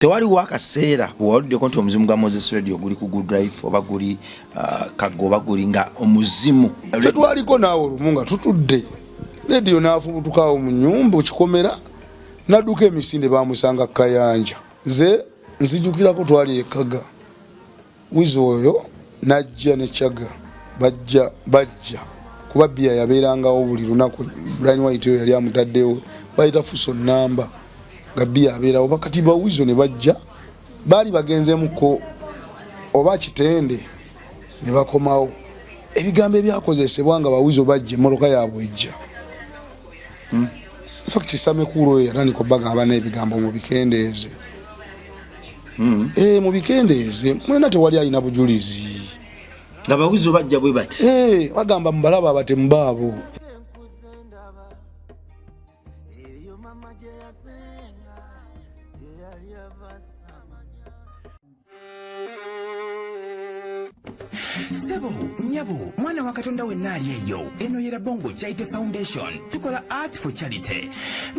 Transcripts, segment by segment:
tewali wakaseera bw'owaliddeko nti omuzimu gwa Moses Radio guli ku Good Life oba guli kagoba guli nga omuzimu ffe twaliko naawe olumu nga tutudde radio n'afubutukawo mu nnyumba okikomera n'adduka emisinde baamusanga Kayanja ze nzijukirako twali ekaga wizo oyo najja ne Chaga bajja kuba bia yabeerangawo buli lunaku Brian White yali amutaddewo bayita fuso namba nga bia abeerawo bakati ba wizo ne bajja baali bagenzeemuko oba kitende ne bakomawo ebigambo ebyakozesebwa nga bawizo bajja emmoloka yaabwe ejja in fact Samekulo yataniko bagamba n'ebigambo mu bikendeeze mu bikendeeze mwena tewali alina bujulizi nga bawizo bajja bwe bati bagamba mubalaba abatemu baabo Sebo, nyabo, mwana wa Katonda wenna ali eyo. Eno yera Bongo Charity Foundation. Tukola art for charity.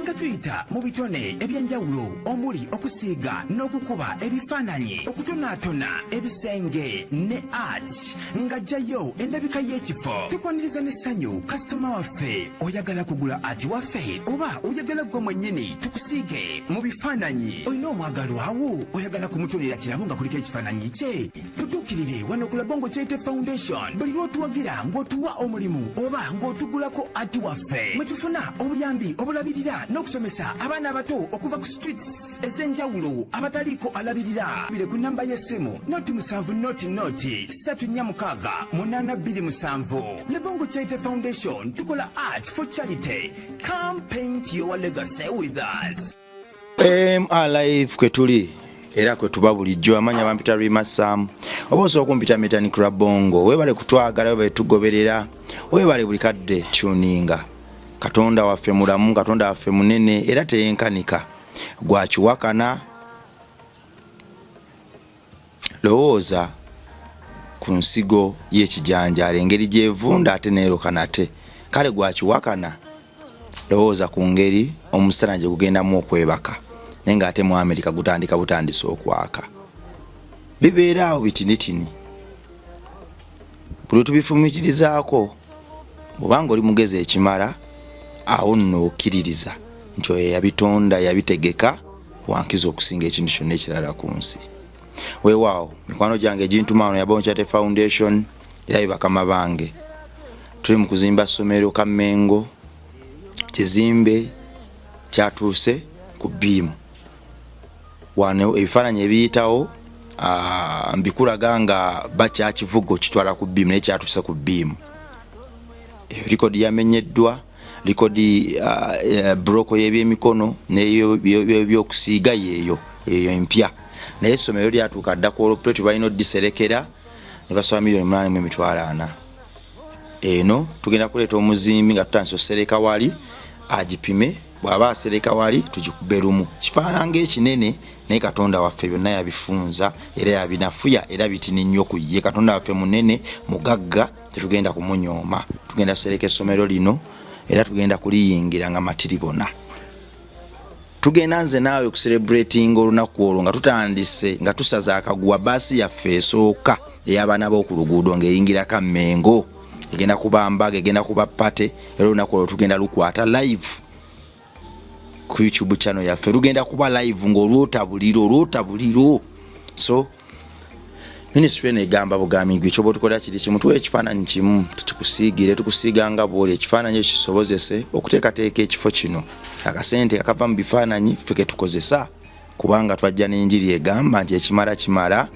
Nga tuyita mu bitone ebyenjawulo omuli okusiiga n'okukuba ebifaananyi, okutonaatona ebisenge ne art. Nga jjayo endabika y'ekifo. Tukwaniriza n'essanyu kasitoma waffe. Oyagala kugula art waffe oba oyagala gwe mwennyini tukusiige mu bifaananyi. Olina omwagalwa awo oyagala kumutonera kiramu nga kuliko ekifaananyi kye. Tutuukirire wano ku Bongo Charity Foundation. Buli lw'otuwagira ng'otuwa omulimu oba ng'otugulako ati waffe. Mwe tufuna obuyambi obulabirira n'okusomesa abaana abato okuva ku streets ez'enjawulo abataliiko alabirira. Bire ku namba y'essimu noti 7 noti 346 Le Bongo Charity Foundation tukola art for charity. Come paint your legacy with us. Alive kwetuli era kwe tuba bulijjo amanya bampita Rimasam oboso okumpita Metani Club Bongo webale kutwagala webale tugoberera webale buli kadde tuninga Katonda waffe mulamu Katonda waffe munene era teyenkanika gwakiwakana lowooza ku nsigo y'ekijanjaalo engeri gyevunda ate neerokanate kale gwakiwakana lowooza ku ngeri omusana gye gugendamu okwebaka nenga ate mu America gutandika butandisa okwaka bibeera awo bitinitini buli tubifumitirizaako bw'obanga oli mugezi ekimala awo nno okkiririza nti oyo yabitonda yabitegeka wankiza okusinga ekintu kyonna ekirala ku nsi weewaawo mikwano gyange egintuma wano ya Bongo Charity Foundation era bakama bange tuli mu kuzimba ssomero Kamengo kizimbe kyatuuse ku biimu wano ebifaananyi ebiyitawo mbikulaga nga bakyakivugo kitwala ku biimu naye kyatuuse ku biimu likodi yamenyeddwa likodi broko y'ebyemikono n'eyo by'okusiiga yeeyo empya naye essomero lyatuuka dda ku olopuleti balina oddiserekera ne basaba $8,400,000 eno tugenda kuleeta omuzimbi nga tutandise osereka wali agipime bw'aba asereka wali tugikube lumu kifaananga ekinene naye Katonda waffe byonna yabifunza era yabinafuya era bitini nnyo ku ye Katonda waffe munene mugagga tetugenda kumunyooma tugenda sereka essomero lino era tugenda kuliyingira nga matiribona tugenda nze naawe okucelebrating olunaku olwo nga tutandise nga tusaza akaguwa baasi yaffe esooka ey'abaana b'oku luguudo ng'eyingira Kamengo egenda kuba mbaga egenda kuba pate era olunaku olwo tugenda lukwata live ku YouTube channel yaffe tugenda kuba live ng'olwota buliro so ministry negamba bugambi gwichobo tukola kiri kimu tuwe ekifaananyi kimu tukikusiigire tukusiiganga bwoli ekifaananyi ekisobozese okuteekateeka ekifo kino akasente kakava mu bifaananyi ffe tukozesa kubanga twajja n'enjiri egamba nti ekimala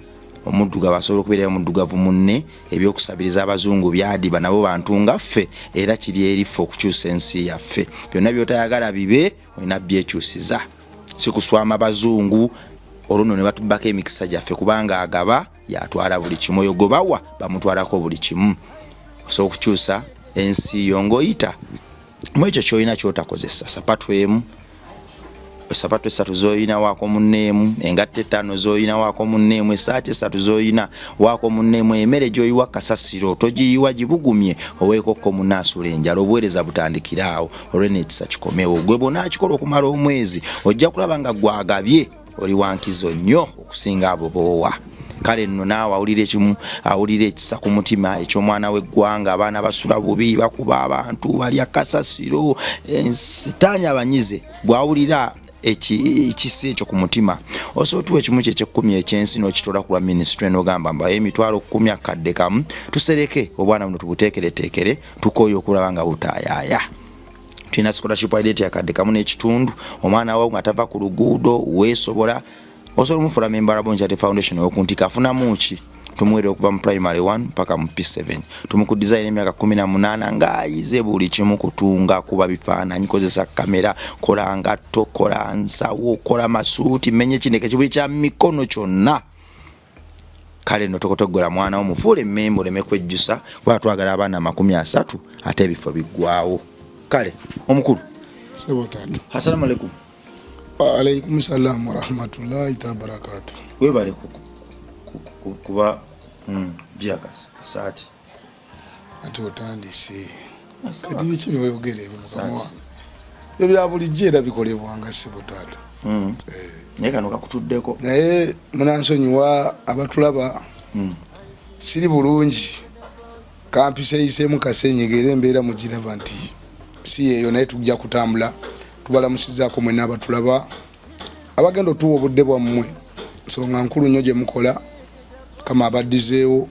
omuddugavu asobola okubeera omuddugavu munne ebyokusabiriza abazungu byadiba nabo bantu nga ffe era kiri eriffe okukyusa ensi yaffe byonna byotayagala bibe olina byekyusiza si kuswama bazungu olwo ne batubbako emikisa gyaffe kubanga agaba yatwala buli kimu oyo gobawa bamutwalako buli kimu so okukyusa ensi yo ng'oyita mu ekyo ky'olina ky'otakozesa sapatu emu sapatu 3 zoyina wako munneemu engatte 5 zoyina wako munneemu esaati 3 zoyina wako munneemu emmere gy'oyiwa kasasiro togiyiwa gibugumye oweekokko munaasula enjala obuweereza butandikiraawo olw'enekisa kikomewo gwe bona akikola okumala omwezi ojja kulaba nga gwagabye oli wankizo nnyo okusinga abo bowa. Kale nno naawe awulira ekisa ku mutima eky'omwana w'eggwanga, abaana basula bubi, bakuba abantu, balya kasasiro, sitaanya abanyize. Bw'awulira ekisa ekyo ku mutima, osootuwa ekimu kye ky'ekkumi ekyensi n'okitola ku lwa minisitule n'ogamba mba emitwalo 10 akadde kamu tusereke obwana buno tubuteekereteekere tukooye okulaba nga butaayaaya. Tulina scholarship ideate yakadde kamu n'ekitundu, omwana wawo nga tava ku luguudo, weesobola osobola omufula member Rabonja Charity Foundation okuntika afunamu ki tumuwere okuva mu primary 1 mpaka mu P7 tumuku design emyaka 18 ng'ayize buli kimu kutunga kuba bifaananyi, kozesa kamera, kola ngatto, kola nsawo, kola masuuti, menye kineke kibuli kya mikono kyonna. Kale no tokotogola mwana omufuule member oleme kwejjusa kuba twagala abaana 30 ate ebifo biggwawo. Kale omukulu sebo tatu. Assalamu alaikum. Wa alaikum salam wa rahmatullahi wa barakatuh. Webale kuba biakas kasati ati otandise kati biki byoyogera ebyo mukamwa ebyo bya bulijjo era bikolebwanga sebo tatu. Naye kano kakutuddeko naye munansonyiwa abatulaba siri bulungi kampiseeyiseemu kasenyegera embeera mugiraba nti si yeeyo naye tujja kutambula tubalamusizaako mwenna abatulaba abagenda otuwa obudde bwammwe nsonga nkulu nnyo gye mukola kama abaddizeewo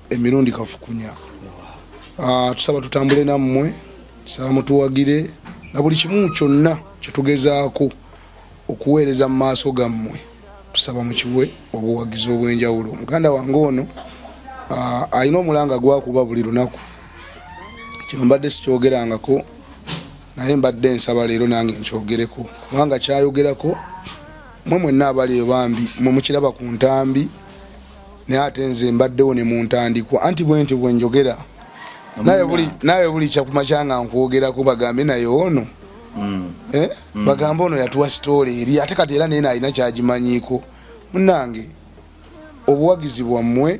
emirundi kafukunya. Tusaba tutambule nammwe, tusaba mutuwagire na buli kimu kyonna kyetugezaako okuweereza mu maaso gammwe tusaba mukiwe obuwagizi obw'enjawulo. Muganda wange ono alina omulanga gwakuba buli lunaku, kino mbadde sikyogerangako naye mbadde nsaba leero nange nkyogereko kubanga kyayogerako mwe mwenna abali eyo bambi mwe mukiraba ku ntambi naye ate nze mbaddewo ne mu ntandikwa anti bwenti bwe njogera naye buli kyakumakyanga nkwogerako bagambe naye ono bagambe ono yatuwa sitoole eri ate kati era naye alina kyagimanyiiko. Munnange obuwagizi bwammwe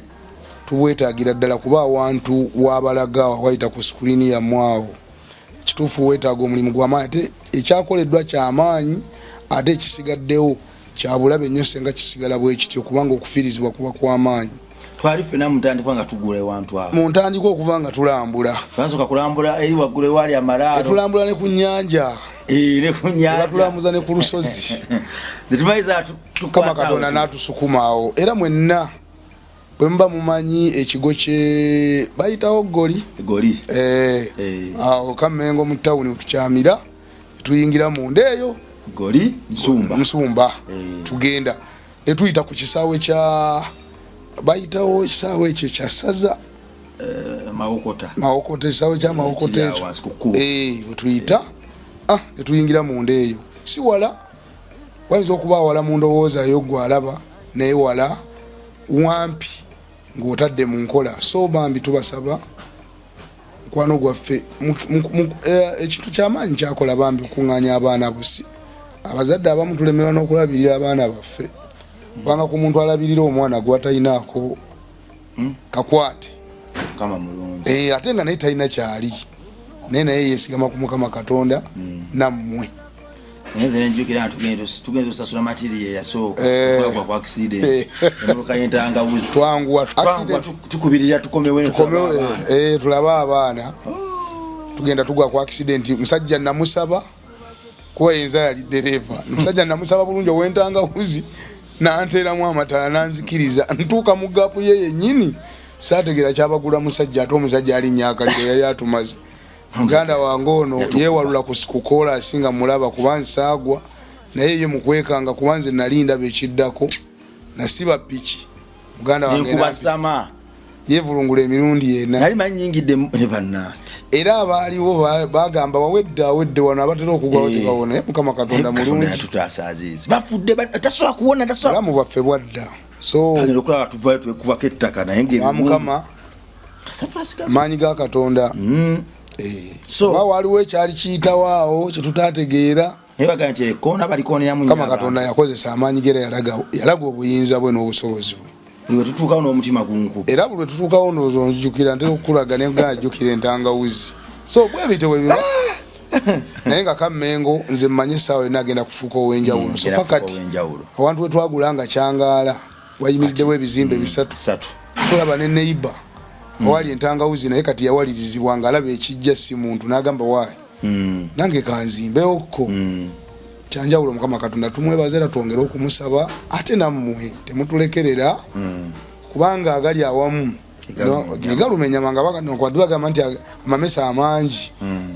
tubwetaagira ddala kuba awantu wabalaga wayita ku screen yammwe ekituufu weetaaga omulimu gw'amaanyi ate ekyakoleddwa ky'amaanyi ate ekisigaddewo kyabulabe nnyo senga kisigala bwe kityo kubanga okufiirizibwa kuba kw'amaanyi. Twali fena mu ntandikwa nga tugula ewantu awo. Mu ntandikwa okuva nga tulambula. Twasoka kulambula eri waggulu ewali amalaalo. Tulambula ne ku nnyanja. Ne ku nnyanja. Tulambuza ne ku lusozi. Ne tumayiza Kama Katonda n'atusukumaawo. Era mwenna bwe muba mumanyi ekigo kye bayitawo Goli. Goli. Awo Kamengo mu ttawuni tukyamira tuyingira mu ndeeyo. Goli Nsumba. Tugenda. Ne tuyita ku kisaawe kya bayitawo ekisaawe ekyo kya Saza. Mawokota ekisaawe kya Mawokota ekyo. We tuyita ne tuyingira mu ndeeyo. Si wala wayinza okuba wala mu ndowooza yo gwalaba naye wala wampi ng'otadde mu nkola. So bambi tubasaba mukwano gwaffe ekintu ky'amaanyi kyakola bambi okuŋŋaanya abaana bosi. Abazadde abamu tulemerwa n'okulabirira abaana baffe kubanga ku muntu alabirira omwana gw'atalinaako kakwate kama mulungi ate nga naye talina kyali naye yeesigama ku Mukama Katonda nammwe. Neze njukira tugenda tusasula material yasooka kwa accident emuruka yentanga buzi twanguwa accident tukubirira tukomewe tulaba abaana tugenda tugwa kwa accident. Musajja namusaba kuba yenza yali dereva. Musajja namusaba bulungi owentanga buzi nanteeramu amatala nanzikiriza ntuuka mu gapu ye yennyini saategera kyabagula musajja ate omusajja ali nnyaakaliro yali atumaze. Muganda wange ono yeewalula kukola asinga mulaba kuba nsaagwa naye ye mukwekanga kuba nze nalinda bekiddako nasiba piki. Muganda wange nkubasama yevulungula emirundi yena nali manyingidde ne bannange era abaaliwo bagamba wawedde wano abatera okugwawo tebawona. Mukama Katonda mulungi tutaasazizi bafudde tasobola kuwona bulamu bwaffe bwadda. So okulaba tuvayo twekubako ettaka naye Mukama maanyi ga Katonda. So waliwo ekyali kiyitawaawo kyetutaategeera Mukama Katonda yakozesa amaanyi gera yalaga obuyinza bwe n'obusobozi bwe. Bwe tutuukawo n'omutima gunku era bwe tutuukawo ndowooza onjukira ntera okukulaga ne gajjukira entangawuzi. So bwe bite bwe biba naye nga Kamengo nze mmanye sawa nagenda kufuuka owenjawulo so fakati awantu wetwagulanga Kyangala wayimiriddewo ebizimbe bisatu tulaba ne neighbor awali entangawuzi naye kati yawalirizibwa nga alaba ekijja si muntu n'agamba waayi nange kanzimbeokko kyanjawulo Mukama Katonda tumwebaza era twongere okumusaba ate nammwe temutulekerera kubanga agali awamu gegalumenya manga bagamba nti amamesa amangi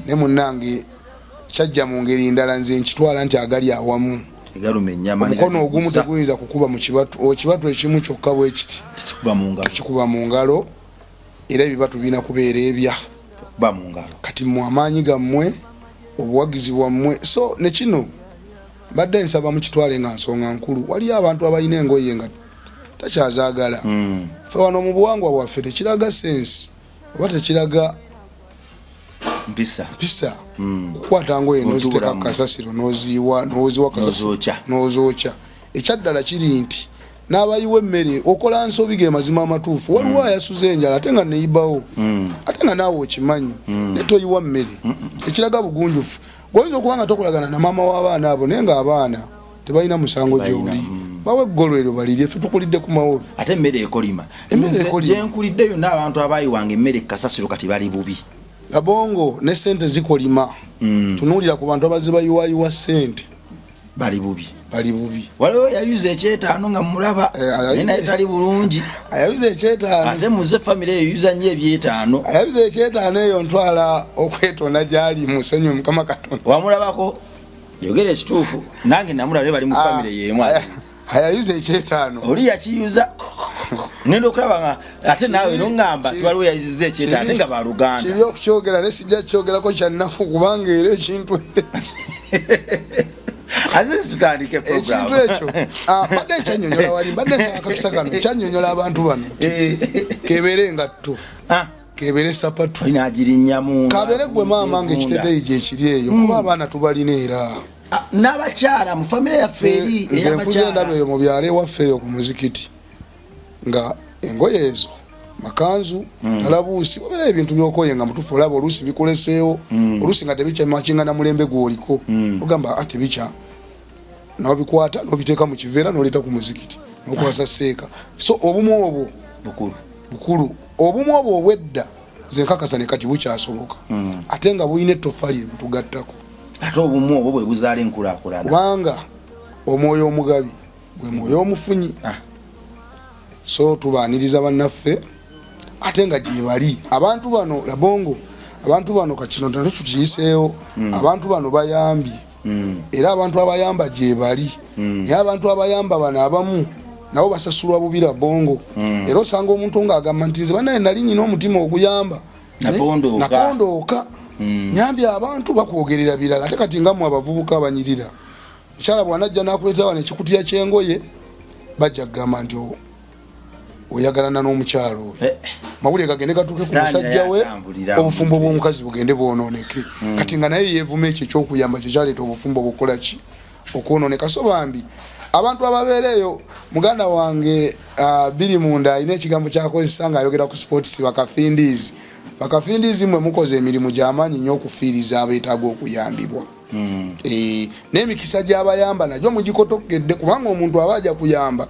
ne munnange kyajja mu ngeri ndala nze nkitwala nti agali awamu omukono ogumu teguyinza kukuba mu kibatu ekimu kyokka bwe kiti kikuba mu ngalo era ebibatu birina kubeera ebya kati mu amaanyi gammwe obuwagizi bwammwe so ne kino badde nsaba mu kitwale nga nsonga nkulu waliyo abantu abalina engoye nga takyazaagala fe wano mu buwangwa bwaffe tekiraga sense oba tekiraga mpisa kukwata ngoye noziteeka kasasiro noziwa kasasiro nozookya ekyaddala kiri nti n'abayiwa emmere okola nsobi ge mazima amatuufu waliwo ayasuza enjala ate nga neyibawo ate nga naawe okimanyi netoyiwa mmere ekiraga bugunjufu goyinza okuba nga tokolagana na maama w'abaana abo naye nga abaana tebalina musango gy'oli bawe eggolwero balirye ffe tukulidde ku mawolu ate emmere ekolima gyenkuliddeyo n'abantu abayiwanga emmere kasasiro kati bali bubi Labongo ne sente zikolima tunuulira ku bantu abazibayiwayiwa sente bali bubi waliwo yayuza ekyetaano nga mulaba naye tali bulungi ayayuza ekyetaano ate muze famire eyo yuza nnyo ebyetaano ayayuza ekyetaano eyo ntwala okwetonda gyali musenyu Mukama Katonda wamulabako yogera ekituufu nange namulaba bali mu famire y'emu ayayuza ekyetaano oli yakiyuza ngenda okulaba nga ate naawe noŋŋamba twaliwo yayuziza ekyetaano ate nga baluganda kibi okukyogera ne sijja kukyogerako kyannaku kubanga era ekintu azizi tutandike program ekintu ekyo badde ekyannyonnyola wali badde akakisa kano kyannyonnyola abantu bano kebeere engatto kebeere sapatu inagirinyamu kabeere gwe maama ng'ekiteteeyi gyekiri eyo kuba abaana tubalina era n'abakyala mu famire yaffe eri nze nkuze ndaba eyo mu byalo ewaffe eyo ku muzikiti nga engoye ezo makanzu talabuusi wabeera ebintu byokoye nga mutufu olaba oluusi bikuleseewo oluusi nga tebikyamakinga na mulembe gwoliko ogamba tebikya nabikwata nobiteeka mu kiveera noleeta ku muzikiti nokwasa seeka so obumu obwo bukulu obumu obwo obwedda zenkakasa ne kati bukyasoboka ate nga bulina ettofali ebutugattako ate obumu obwo bwe buzaala enkulaakulana kubanga omwoyo omugabi gwe mwoyo omufunyi so tubaaniriza bannaffe ate nga gyebali abantu bano Labongo abantu bano kakino nalo tukiyiseewo abantu bano bayambye era abantu abayamba gyebali naye abantu abayamba bano abamu nabo basasulwa bubi Labongo era osanga omuntu ng'agamba nti nze banaye nali nyina omutima oguyamba napondooka nyambye abantu bakwogerera birala ate kati ngammwe abavubuka abanyirira mukyala bwanajja n'akuleeta wano ekikutiya ky'engoye bajja kugamba nti oyagalana n'omukyalo mawulire gagende gatuuke ku musajja we obufumbo bw'omukazi bugende bwonooneke kati nga naye yeevuma ekyo ekyokuyamba kyekyaleeta obufumbo bukolaki okwonooneka so bambi abantu ababeera eyo muganda wange biri munda alina ekigambo kyakozesa ng'ayogera ku sports bakafindiizi mwe mukoze emirimu gy'amaanyi nnyo okufiiriza abeetaaga okuyambibwa n'emikisa gy'abayamba nagyo mugikotokedde kubanga omuntu aba ajja kuyamba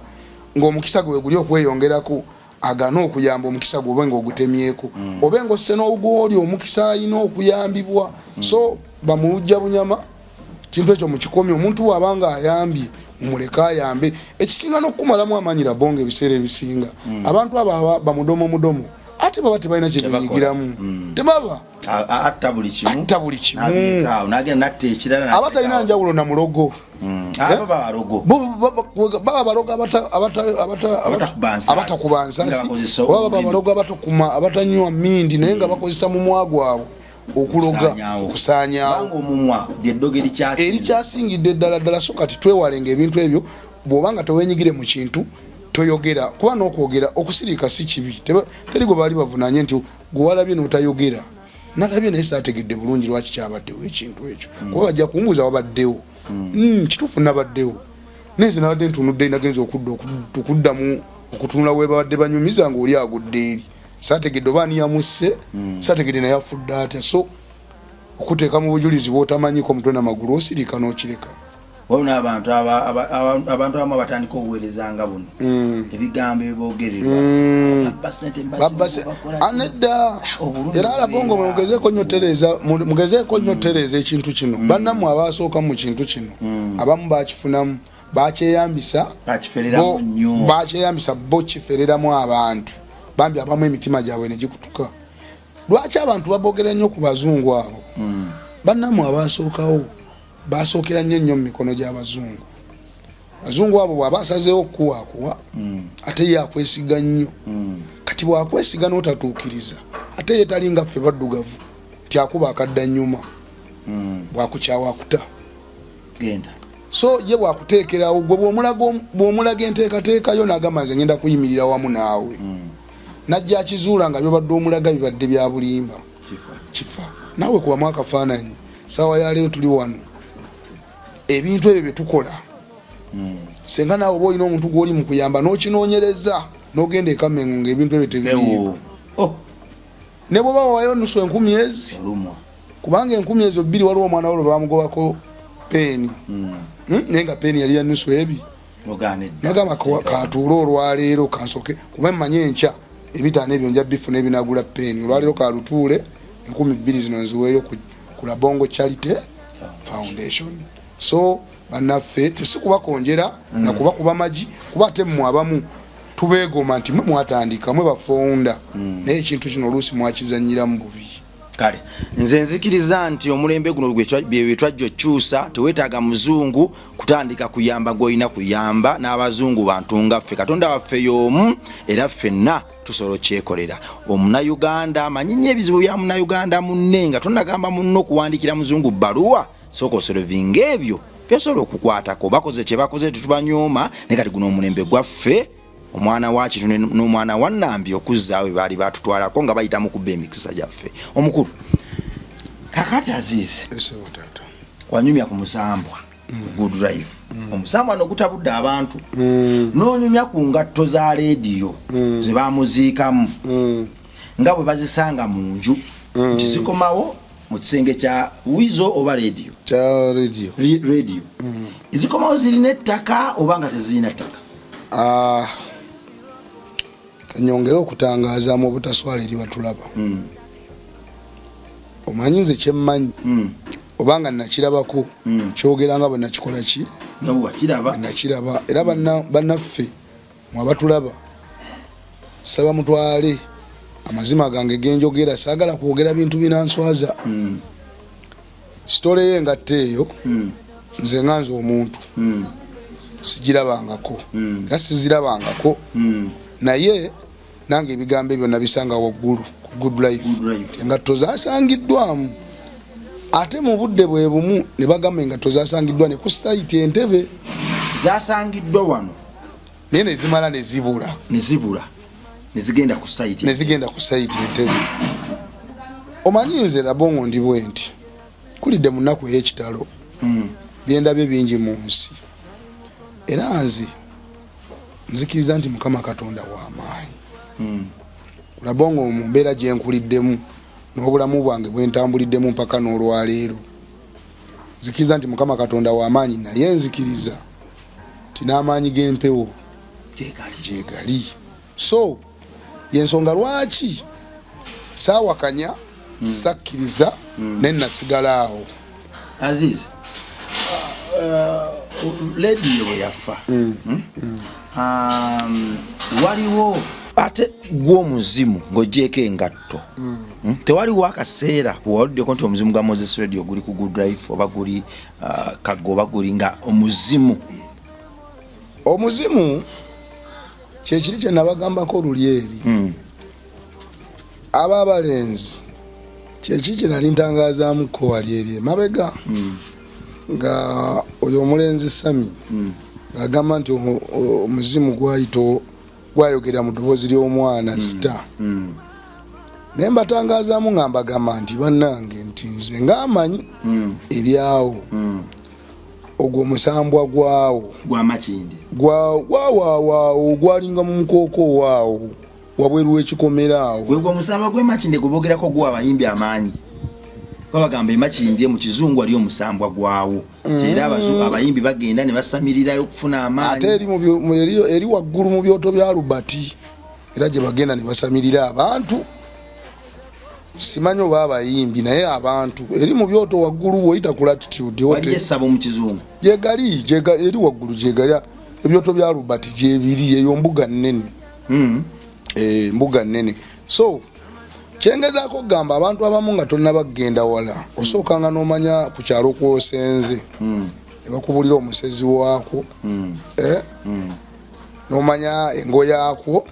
ng'omukisa gwe guli okweyongerako agana okuyamba omukisa gwe oba ng'ogutemyeko oba ng'osse n'ogwoli omukisa alina okuyambibwa so bamulujja bunyama kintu ekyo mukikomi omuntu wabanga ayambye mumuleka ayambe ekisinga n'okumalamu amaanyi Labongo ebiseera ebisinga abantu abo bamudomo ate baba tebalina kyebenyigiramu tebaba atta buli kimu abatalina njawulo na mulogo baba balogo abatakuba nsasi baba balogo abatanywa mmindi naye nga bakozesa mu mwagwabwe okuloga okusaanyaawo erikyasingidde ddala so kati twewalenga ebintu ebyo bw'obanga tewenyigire mu kintu toyogera kuba n'okwogera okusirika si kibi teri gwe baali bavunanye nti gwe walabye n'otayogera nalabye naye saategedde bulungi lwaki kyabaddewo ekintu ekyo kuba bajja kumbuuza wabaddewo kituufu nabaddewo nenze nabadde ntunudde nagenza okuddamu okutunula we babadde banyumiza ng'oli agudde eri saategedde oba ani yamusse saategedde naye afudde atya so okuteeka mu bujulizi bw'otamanyiko omutwe n'amagulu osirika n'okireka. wabona abantu abamu batandika okuweerezanga buno ebigambo ebyogererwa anedda era alabongo mugezeeko nnyo tereza ekintu kino bannammwe abasooka mu kintu kino abamu bakifunamu bakyeyambisa bo kifereramu abantu bambi abamu emitima gyabwe ne gikutuka. Lwaki abantu babogera nnyo ku bazungu abo? Bannammwe abasookawo basookera nnyo mu mikono gy'abazungu. Abazungu abo bw'aba asazeewo okukuwaakuwa ate ye akwesiga nnyo. Kati bw'akwesiga n'otatuukiriza ate ye tali nga ffe baddugavu tyakuba akadda nnyuma bw'akukyawa akuta genda. So ye bw'akuteekerawo gwe bw'omulaga enteekateekayo n'agamba nze ngenda kuyimirira wamu naawe najja akizuula nga byobadde omulaga bibadde bya bulimba kifa naawe kubamu akafaananyi. Saawa ya leero tuli wano ebintu ebyo byetukola senga naawe oba olina omuntu gw'oli mu kuyamba n'okinoonyereza n'ogenda ekamengo ng'ebintu ebyo tebiriiwo ne bw'oba wawayo nusu 10,000 kubanga 10,000 bbiri waliwo omwana wo lwe bamugobako peeni naye nga peeni yali ya nusu ebi nagamba katuule olwaleero kansoke kuba mmanye enkya ebitaano ebyo nja bifuna ebinagula peeni olwaleero kalutuule 2,000 zino nziweeyo ku Labongo Charity Foundation. So bannaffe tesikubakonjera na kubakuba magi kuba ate mmwe abamu tubeegoma nti mwe mwatandika mwe bafunda naye ekintu kino oluusi mwakizannyiramu bubi. Kale nze nzikiriza nti omulembe guno bye twajja okyusa teweetaaga muzungu kutandika kuyamba gw'olina kuyamba n'abazungu bantu nga ffe. Katonda waffe y'omu era ffenna tusobola kyekolera. Omunayuganda amanyinnyo ebizibu bya munayuganda munne nga tonnagamba munno okuwandiikira muzungu bbaluwa sooka osolovinga ebyo byosobola okukwatako. Bakoze kye bakoze tetubanyooma ne kati guno omulembe gwaffe omwana wa Kitune n'omwana wa Nambi okuzzaawe baali batutwalako nga bayita mu kubba emikisa gyaffe. Omukulu kakati Azizi wanyumya ku musambwa Good Life omusambwa n'ogutabudde abantu n'onyumya ku ngatto za leediyo ze bamuziikamu nga bwe bazisanga mu nju nti zikomawo mu kisenge kya wizo oba leediyo zikomawo zirina ettaka oba nga tezirina ttaka. Kanyongera okutangaazamu obutaswala eri batulaba. Omanyi nze kyemmanyi obanga nakirabako kyogera nga bwe nakikola ki nakiraba era bannaffe mwabatulaba saba mutwale amazima gange genjogera saagala kwogera bintu binanswaza. Sitole ye ngatte eyo nze nganze omuntu sigirabangako era sizirabangako naye nange ebigambo ebyo nabisanga waggulu ku Good Life engatto zasangiddwamu ate mu budde bwe bumu ne bagamba engatto zasangiddwa ne ku site Entebbe zasangiddwa wano naye nezimala nezibula nezigenda ku site Entebbe. Omanyi nze Labongo ndi bwe nti kulidde mu nnaku ey'ekitalo byendabye bingi mu nsi era nze nzikiriza nti Mukama Katonda w'amaanyi. Labongo mu mbeera gye nkuliddemu n'obulamu bwange bwe ntambuliddemu mpaka n'olwaleero nzikiriza nti Mukama Katonda w'amaanyi naye nzikiriza nti n'amaanyi g'empewo gyegali. So yensonga lwaki saawakanya sakkiriza naye nasigala awo. Aziz leediyo bwe yafa waliwo ate gw'omuzimu ng'ogyeko engatto tewaliwo akaseera wewaliddeko nti omuzimu gwa Moses Radio guli ku Good Life oba guli Kaggo oba guli nga omuzimu kyekiri kye nabagambako oluli aba abalenzi kyekiri kye nali ntangazaamuko wali eri emabega nga oyo omulenzi Sami agamba nti omuzimu gwayogera mu ddoboozi ly'omwana Sita naye mbatangazaamu nga mbagamba nti bannange nti nze ng'amanyi ebyawo ogwo omusambwa gwawo gwamakindi gwawaawo gwalinga mu mukooko waawo wabweru w'ekikomera awo gwe omusambwa gw'emakindi gubogerako gwa abayimbi amaanyi bagamba emakindye mu kizungu ali omusambwa gwawo era abayimbi bagenda ne basamirirayo okufuna amaanyi ate eri waggulu mu byoto bya Rubati era gye bagenda ne basamirira abantu simanyi oba abayimbi naye abantu eri mu byoto waggulu bwoyita ku latitude waliyo essabo mu kizungu gyegali eri waggulu gyegali ebyoto bya Rubati gyebiri eyo mbuga nnene mbuga nnene so kyengezaako kugamba abantu abamu nga tolina bagenda wala osookanga n'omanya ku kyalo kwosenze ne bakubulira omusezi waako n'omanya engo yaakwo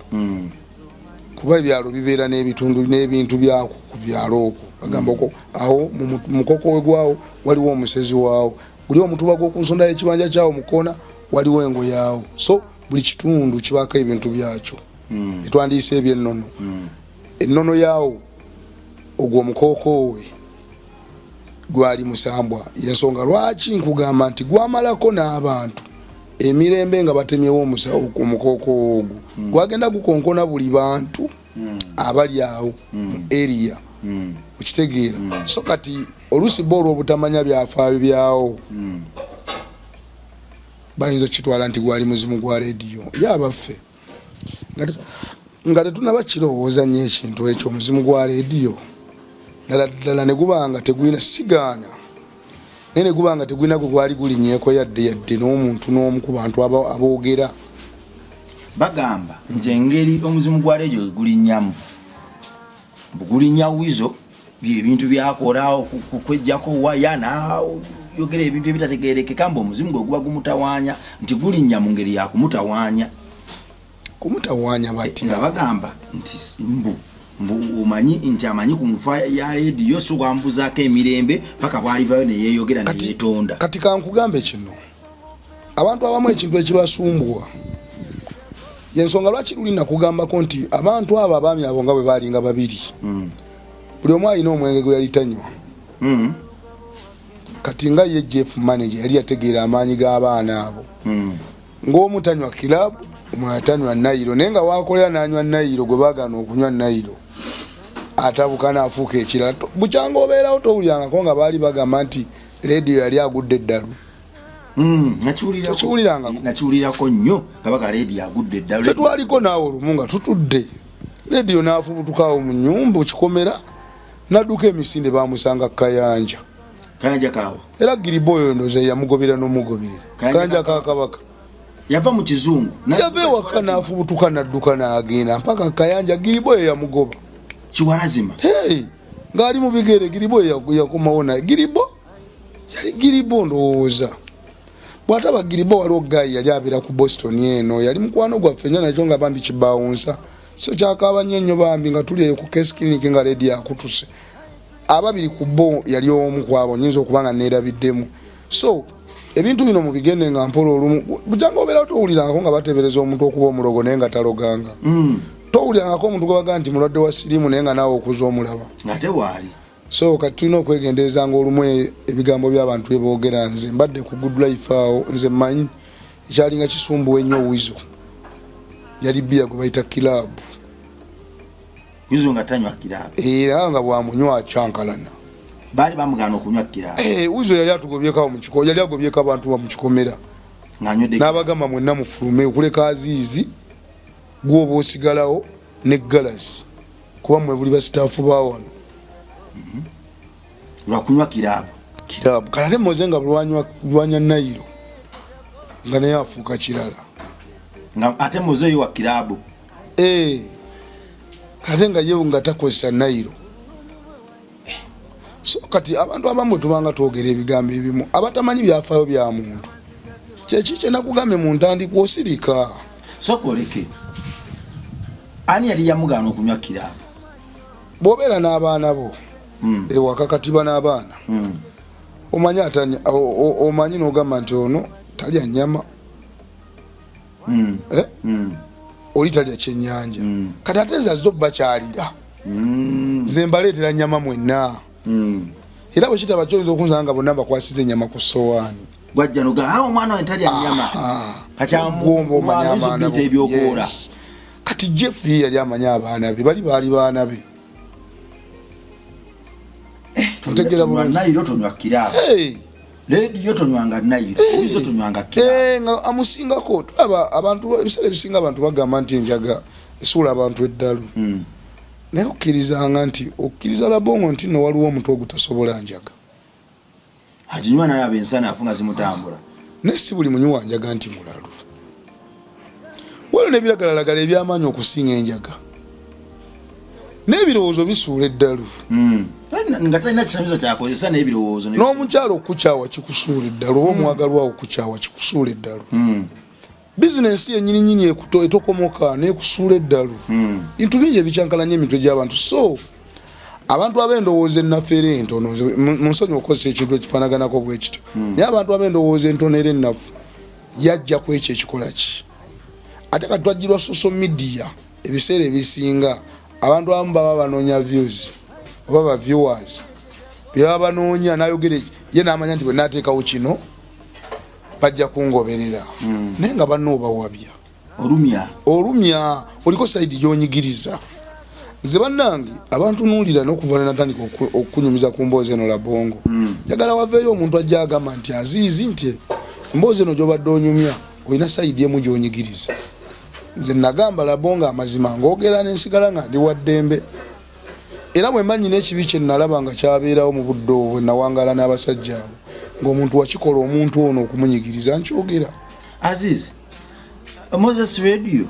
kuba ebyalo bibeera n'ebintu byako ku byalo okwo bagamba awo mu mukoko wegwawo waliwo omusezi waawo buli omutuba gw'okunsonda y'ekibanja kyawo mukoona waliwo engo yaawo so buli kitundu kibaako ebintu byakyo etwandiise ebyennono ennono yaawo ogwo omukoko we gwali musambwa yensonga lwaki nkugamba nti gwamalako n'abantu emirembe nga batemyewo omukoko ogwo gwagenda gukonkona buli bantu abali awo area okitegeera so kati oluusi bo olw'obutamanya byafaayo byawo bayinza okitwala nti gwali muzimu gwa rediyo yabaffe nga tetunaba kirowooza nnyo ekintu ekyo omuzimu gwa rediyo ddala ne gubanga tegulina sigaana naye ne gubanga tegulina gwe gwali gulinyeeko yadde n'omuntu n'omu ku bantu aboogera bagamba nti engeri omuzimu gwa rediyo gulinnyamu gulinnya wizo byebintu byakola kukwejjako waya nayogera ebintu ebitategeerekeka mbu omuzimu gwe guba gumutawaanya nti gulinnya mu ngeri yakumutawaanya batya bagamba nti omanyi nti amanyi ku nfa ya rediyo so gwambuzaako emirembe paka bwalivayo neyeyogera neyetonda kati kankugambe kino abantu abamu ekintu ekibasumbuwa yensonga lwaki lulina kugambako nti abantu abo abaami abo nga bwe balinga babiri buli omu alina omwenge gwe yali tanywa kati nga ye Jeff manager yali yategeera amaanyi g'abaana abo ng'omu tanywa kilabu omulala tanywa nayiro naye nga wakolera n'anywa nayiro gwe baagana okunywa nayiro atabuka n'afuuka ekirala bukyanga obeerawo towulyangako nga baali bagamba nti rediyo yali agudde eddalu nakiwulirako nnyo kabaka rediyo agudde eddalu fe twaliko naawe olumu nga tutudde rediyo n'afubutukawo mu nnyumba okikomera n'adduka emisinde bamusanga kayanja kaawa era giriboyo ndoza yamugobera n'omugoberera kayanja kakabaka yava mu kizungu yava ewaka n'afubutuka n'adduka n'agenda mpaka kayanja giriboyo yamugoba kiwalazima ng'ali mu bigere giriboyo yakomawo naye yali giribo ndowooza bw'ataba giribo waliwo gayi yali abeera ku Boston eno yali mukwano gwaffe nnyo nakyo nga bambi kibawunsa so kyakaaba nnyo bambi nga tuli eyo ku case clinic nga rediyo akutuse ababiri ku bo yali omu kwabo nyinza okuba nga neerabiddemu so ebintu bino mubigende nga mpola olumu bujanga obeera towulirangako nga batebereza omuntu okuba omulogo naye nga taloganga towulirangako omuntu gwebaga nti mulwadde wa siriimu naye nga naawe okuza omulaba ngate waali so kati tulina okwegendereza nga olumu ebigambo by'abantu byeboogera nze mbadde ku good life awo nze mmanyi ekyalinga kisumbuwa ennyo wizo yali bbiya gwe bayita kilabu wizo nga tanywa kilabu era nga bwamunywa acyankalana baali bamugana okunywa kilabu wizo yali atugobyeko mu kiko yali agobyeko abantu mu kikomera n'abagamba mwenna mufulume okuleka aziizi gwoba osigalawo ne galasi kuba mmwe buli basitaafu bawano lwakunywa kilabu kalate moze nga lwanya nayiro nga naye afuuka kirala ate mozeyo wa kilabu kate nga yewe nga takozesa nayiro so kati abantu abamu tubanga twogera ebigambo ebimu abatamanyi byafaayo bya muntu kyeki kyenakugambye mu ntandikwa osirika sokoleke ani yali yamugana okunywa kilabu bw'obeera n'abaana bo ewaka katiba n'abaana omanyi n'ogamba nti ono talya nnyama oli talya kyennyanja kati ate nze azze bakyalira ze mbaleetera nnyama mwenna era bwe kitaba kyoyinza okunzanga nga bonna bakwasiza ennyama ku sowaani gwajja noga omwana we talya nnyama omanya abaana bo kati Jeff yali amanya abaana be baali baana be ntegera bulungi nayo tonywa kiraba lady tonywanga nayo izo tonywanga kiraba nga amusingako tulaba abantu ebisere bisinga abantu bagamba nti enjaga esula abantu eddalu naye okkirizanga nti okkiriza Labongo nti no waliwo omuntu ogutasobola njaga ajinywa nalaba ensana afunga zimutambula nesi buli munywi wa njaga nti mulalu waliwo n'ebiragalagala ebyamaanyi okusinga enjaga n'ebirowoozo bisuula eddalu nga talina kisamizo kyakozesa n'ebirowoozo n'omukyalo okukyawa kikusuula eddalu oba omwagalwawo okukyawa kikusuula eddalu bizinensi yennyininyini etokomoka n'ekusuula eddalu bintu bingi ebikyankalanya emitwe gy'abantu so abantu ab'endowooza ennafu era entono mu nsonyi okukozesa ekintu ekifaanaganako bwe kityo naye abantu ab'endowooza entono era ennafu yajja ku ekyo ekikola ki ate kati twajjirwa social media ebiseera ebisinga abantu abamu baba banoonya views oba ba viewers byaba banoonya n'ayogera ye n'amanya nti bwe naateekawo kino bajja kungoberera naye nga banno obawabya olumya oliko sayidi gy'onyigiriza ze bannange abantu nuulira n'okuva natandika okunyumiza ku mboozi eno Labongo njagala waveeyo omuntu ajja agamba nti aziizi nti emboozi eno gy'obadde onyumya olina sayidi emu gy'onyigiriza nze nagamba Labongo amazima ng'ogera n'ensigala nga ndi wa ddembe era bwe mba nnyina ekibi kye nalaba nga kyabeerawo mu budde obwo nawangala n'abasajja abo ng'omuntu wakikola omuntu ono okumunyigiriza nkyogera Aziz Moses Radio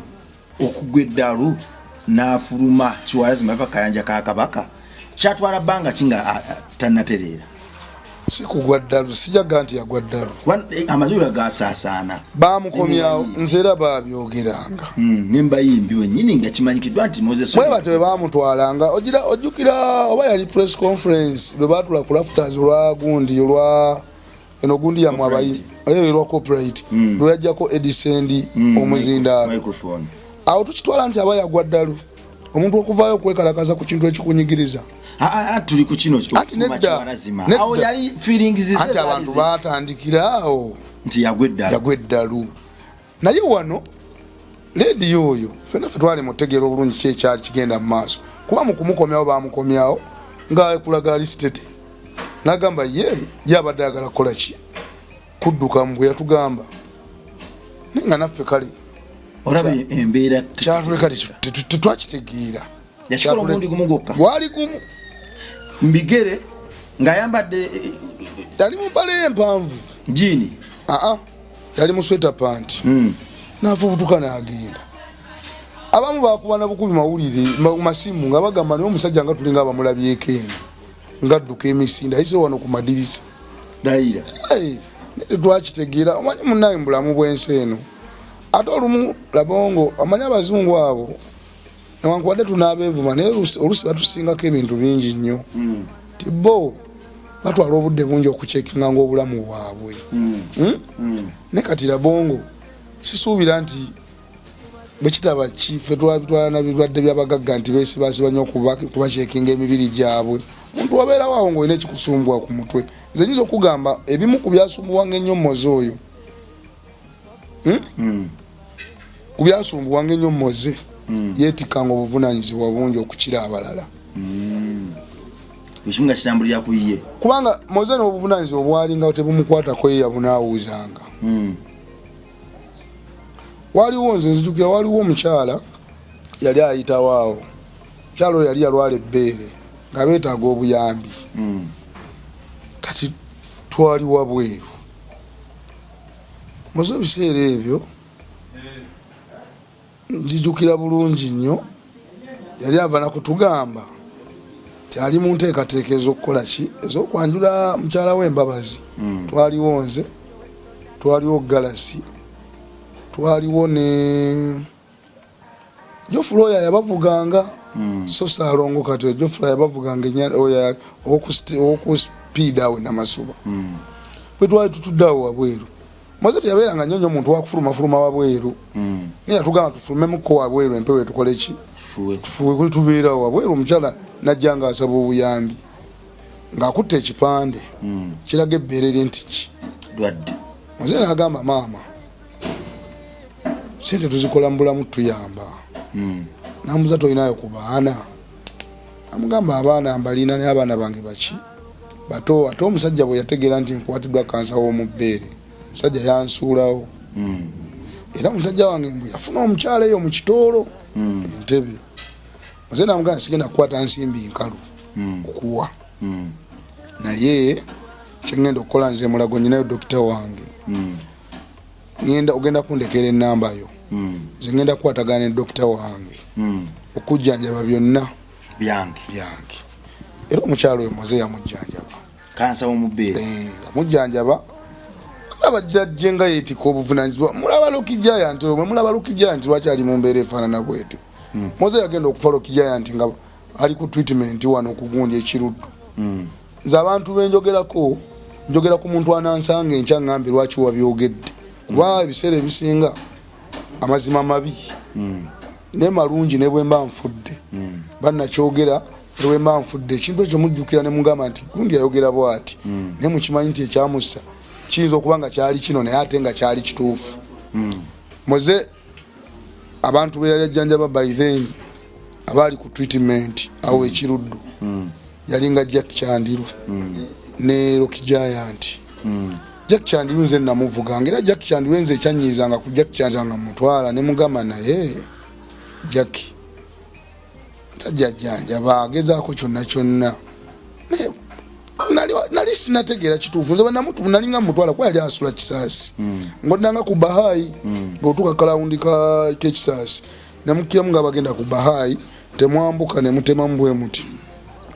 okugwa eddalu n'afuluma kiwalazi mava kayanja ka Kabaka kyatwala bbanga kinga tannatereera si kugwa ddalu sijaga nti yagwa ddalu amazulu gasaasaana baamukomyawo nze era baabyogeranga nembayimbi wennyini nga kimanyikiddwa nti Moses bwe bate baamutwalanga ojjukira oba yali press conference lwe baatula ku rafters olwa gundi olwa eno gundi yamu abayimbi olwa copyright lwe yajjako Edison omuzindaalo awo tukitwala nti aba yagwa ddalu omuntu okuvaayo okwekalakaza ku kintu ekikunyigiriza tuli ku kino awo yali feelings anti abantu baatandikiraawo nti yagwa eddalu naye wano lediyo oyo fena fe twali mutegeera obulungi ki ekyali kigenda mu maaso kuba mu kumukomyawo baamukomyawo ng'akulaga alisted n'agamba ye abadde ayagala kukola ki kudduka mu bwe yatugamba naye nga naffe kale olabe embeera kyatuleka tetwakitegeera yakikola omundi gumu gwokka gwali gumu mbigere ng'ayambadde yali mu bbala empanvu jini yali mu sweta panti n'afubutuka n'agenda abamu bakuba na bukubi mawulire masimu nga bagamba naye omusajja nga tulinga abamulabyeko eno ng'adduka emisinde ayise wano ku madirisa dayira tetwakitegeera omanyi munnaye mu bulamu bw'ensi eno ate olumu Labongo amanyi abazungu abo newankubadde tunaabeevuma naye olusi batusingako ebintu bingi nnyo ti bo batwala obudde bungi okucekinga ng'obulamu bwabwe ne kati Labongo sisuubira nti bwekitaba ki fe twabitwala na birwadde by'abagagga nti beesibasiba nnyo kubacekinga emibiri gyabwe omuntu wabeerawo awo ng'olina ekikusumbwa ku mutwe nze nyinza okugamba ebimu ku byasumbuwanga ennyomozi oyo ku byasumbuwanga ennyomoze yeetikanga obuvunaanyizibwa bungi okukira abalala ekimu kitambulira ku ye kubanga moze n'obuvunaanyizibwa bwalingawo tebumukwatako ye yabunaawuuzanga waliwo nze nzijukira waliwo omukyala yali ayitawo awo mukyala oyo yali yalwala ebbeere nga beetaaga obuyambi kati twali wabweru moze ebiseera ebyo njijukira bulungi nnyo yali ava nakutugamba ti ali mu nteekateeka ez'okukola ki ez'okwanjula mukyala w'embabazi twaliwo nze twaliwo galasi twaliwo ne Jofroya yabavuganga so Salongo kati Jofroya yabavuganga okuspiida awe namasuba bwe twali tutuddawo wabweru Moze yabeeranga nnyo omuntu wakufulumafuluma wabweru naye yatugamba tufulumemuko wabweru empewo tukole ki tufuwe kuli tubeerawo wabweru omukyala najja nga asaba obuyambi ng'akutte ekipande kiraga ebbeere lye nti ki dwadde Moze n'agamba maama sente tuzikola mu bulamu tuyamba namuza tolinayo ku baana amugamba abaana mbalina naye abaana bange baki bato ate omusajja bwe yategeera nti nkwatiddwa kansa w'omubbeere musajja yansuulawo era musajja wange mbu yafuna omukyala eyo mu kitoolo Entebbe nze namugamba sigenda kukwata nsimbi nkalu kukuwa naye kyengenda okukola nze mulago nyinayo dokita wange ogenda kundekera ennamba yo nze ngenda kukwatagana ne dokita wange okujjanjaba byonna byange era omukyalo oyo moze yamujjanjaba kansa w'omubbeere amujjanjaba abajjajje nga yeetika obuvunanyizibwa mulaba Lucky Giant oyo mulaba Lucky Giant lwaki ali mu mbeera efaanana bwetyo moze yagenda okufa Lucky Giant nga ali ku treatment wano okugundya ekiruddu nze abantu benjogerako njogera ku muntu anansanga enkya ngambe lwaki wabyogedde kuba ebiseera ebisinga amazima mabi ne malungi ne bwe mba nfudde bannakyogera ne bwe mba nfudde ekintu ekyo mujjukira ne mugamba nti gundi ayogera bw'ati ne mukimanyi nti ekyamussa kiyinza okuba nga kyali kino naye ate nga kyali kituufu moze abantu be yali ajjanjaba by then abaali ku treatment awo ekiruddu yalinga Jack Chandiru ne Lucky Giant Jack Chandiru nze namuvuganga era Jack Chandiru nze ekyanyiizanga ku Jack Chandiru nga mutwala ne mugamba naye Jack sajja jjanjaba agezaako kyonna nali sinategeera kituufu nze nalinga mutwala kuba yali asula kisaasi ngodanga ku Bahayi bw'otuuka kalawundi k'ekisaasi namukiramu nga bagenda ku Bahayi temwambuka ne mutemamu bwe muti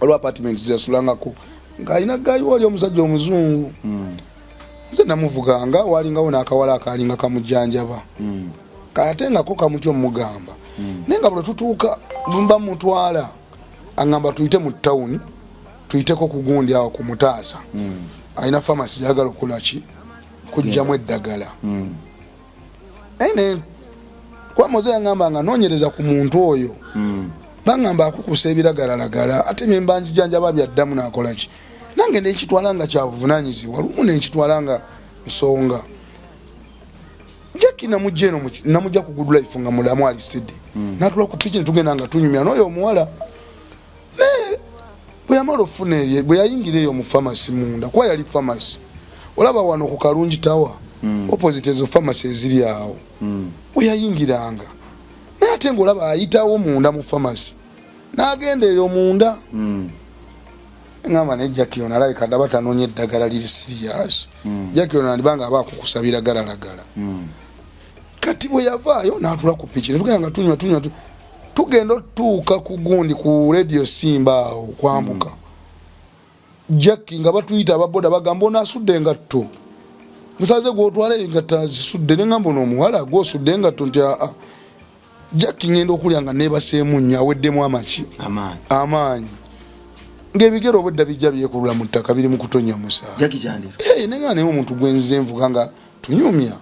olwa apartment zeyasulangako ng'alina gayi wali omusajja omuzungu nze namuvuganga walingawo n'akawala akalinga kamujjanjaba katengako kamuti omugamba naye nga bwe tutuuka mba mutwala aŋŋamba tuyite mu ttawuni tuyiteko ku gundi awo ku Mutaasa alina famasi yagala okulaki kujjamu eddagala naye kwa moze yaŋŋamba nga noonyereza ku muntu oyo baŋŋamba akukusa ebiragalalagala ate myemba njijjanjaba byaddamu n'akolaki nange nekitwala nga kyabuvunaanyizibwa lumu nenkitwala nga nsonga Jack namujja eno namujja ku Good Life nga mulamu alisted natula ku twiki netugenda nga tunyumya n'oyo omuwala bwe yamala ofuna erye bwe yayingira eyo mu famasi munda kuba yali famasi olaba wano ku Kalungi Tower opposite ezo famasi eziri awo bwe yayingiranga naye ate ng'olaba ayitawo munda mu famasi n'agenda eyo munda ngamba ne Jack ono alayika ddaba tanoonya eddagala liri serious Jack ono andibanga aba akukusabira galalagala kati bwe yavaayo n'atula ku piki netugenda nga tunywa tugenda otuuka ku gundi ku Radio Simba awo kwambuka Jack nga batuyita ababoda bagamba onaasudde engatto musaze gw'otwala engatta zisudde ne ngamba n'omuwala gw'osudde engatto nti Jack ngenda okulya nga neebaseemu nnyo aweddemu amaanyi ng'ebigero obwedda bijja byekulula mu ttaka biri mu kutonya musaa nenga naye omuntu gwenzize envuga nga tunyumya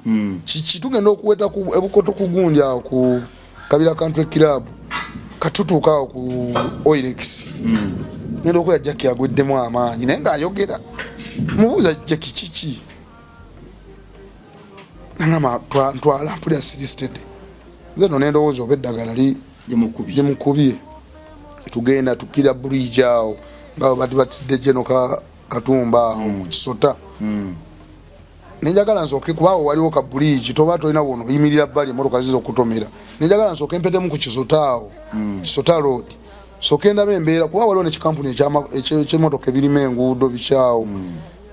kiki tugenda okuweta ku ebukoto ku gundi awo ku Kabira Country Club katutuuka awo ku Oilex ngenda okulya Jack agweddemu amaanyi naye ng'ayogera mubuuza Jack kiki nangama ntwala tulya siristed nze no nendowooza oba eddagala gyemukubye tugenda tukira bridge awo nga bati batidde Jeno Katumba awo mu Kisota nenjagala nsooke kubaawo waliwo ka bridge toba tolina wono oyimirira bbali emmotoka ziza okutomera nenjagala nsooke mpetemu ku Kisota awo Kisota road sooke ndaba embeera kuba waliwo nekikampuni eky'emmotoka ebirima enguudo bikyawo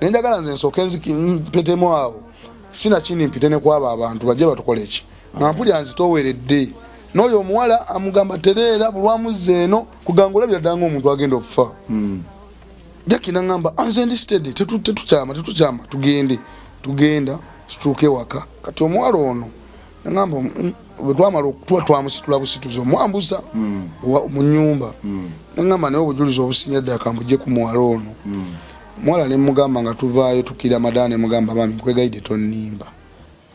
nenjagala nze nsooke mpetemu awo sina kindi mpite ne kwaba abantu bajje batukola eki nga mpulya nzitoweredde n'oyo omuwala amugamba tereera bulwamuzza eno kugangula byaddanga omuntu agenda okufa Jack n'angamba nze ndi steady tetukyama tugenda tutuuke waka kati omuwala ono n'angamba bwe twamala twamusitula busituzi omwambuza mu nnyumba n'angamba naye obujulizi obusinyadde akambujje ku muwala ono omuwala ne mugamba nga tuvaayo tukira madaala ne mugamba mami nkwegayidde tonnimba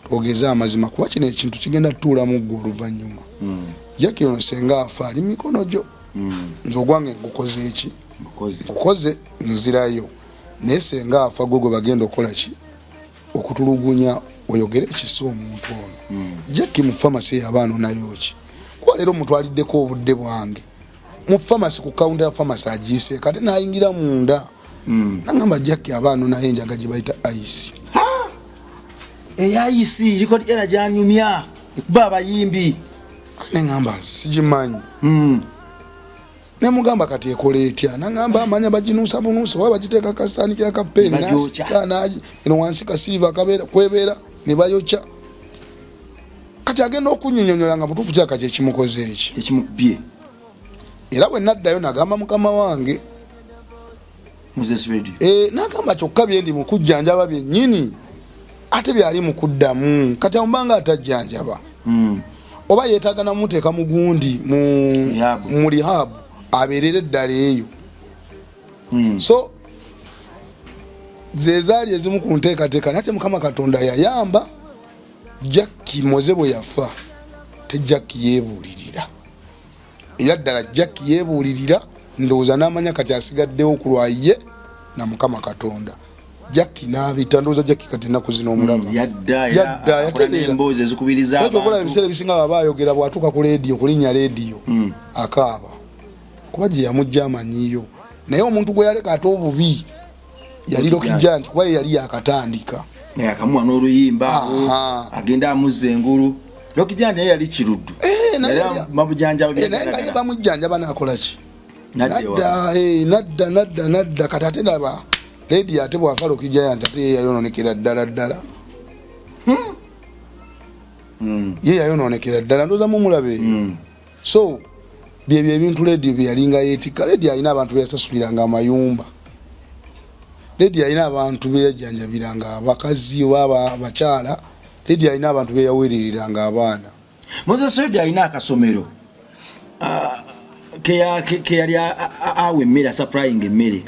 twogeze amazima kuba kino ekintu kigenda tutuulamu ggwe oluvannyuma Jack ono senga afa ali mikono gyo nze ogwange ngukoze eki ngukoze nzirayo naye senga afa gwe bagenda okukola ki okutulugunya oyogere ekisa omuntu ono Jack mu famasi yabaano nayo ki kuba leero mutwaliddeko obudde bwange mu famasi ku kaunta ya famasi agiise kati n'ayingira munda nangamba Jackie abaana naye njaga gye bayita ice eyayisi record era janyumya baba yimbi nengamba sigimanyi nemugamba kati ekola etya nangamba amanya baginuusa bunuusa oba bagiteeka kasanikira kapeni eno wansi kasiiva kabeera kwebeera ne bayokya kati agenda okunyonyonyola nga mutuufu kyaka kyekimukoze eki ekimukubye era bwe naddayo nagamba mukama wange nagamba kyokka byendi mukujjanjaba byennyini ate byali mukuddamu kati amubanga atajjanjaba oba yeetaaga namuteeka mugundi mu rehab abeerera eddala eyo so zezaali ezimu ku nteekateeka nate mukama katonda yayamba Jackie moze bwe yafa te Jackie yeebuulirira era ddala Jackie yeebuulirira ndowooza n'amanya kati asigaddewo ku lwaye na mukama katonda Jackie n'abita ndowooza Jackie kati ennaku zino omulaba yadda emboozi ezikubiriza abantu okola ebiseera ebisinga baba ayogera bw'atuuka ku leediyo kulinnya leediyo akaaba kuba gye yamujja amanyiyo naye omuntu gwe yaleka ate obubi yali Lokijja nti kuba ye yali yakatandika naye akamuwa n'oluyimba agenda amuzza engulu Lokijja naye yali kiruddu naye bamujjanjaba n'akola ki nadda kati ate naba leediyo ate bwafa Lokijja nti ate ye yayononekera ddala ye yayononekera ddala ndooza mumulabe so byebyo ebintu leediyo byeyalinga yeetikka leediyo alina abantu beyasasuliranga amayumba leediyo alina abantu beyajjanjabiranga abakazi oba abakyala leediyo alina abantu beyawereriranga abaana Moses leediyo alina akasomero ke yali awe emmere supplying emmere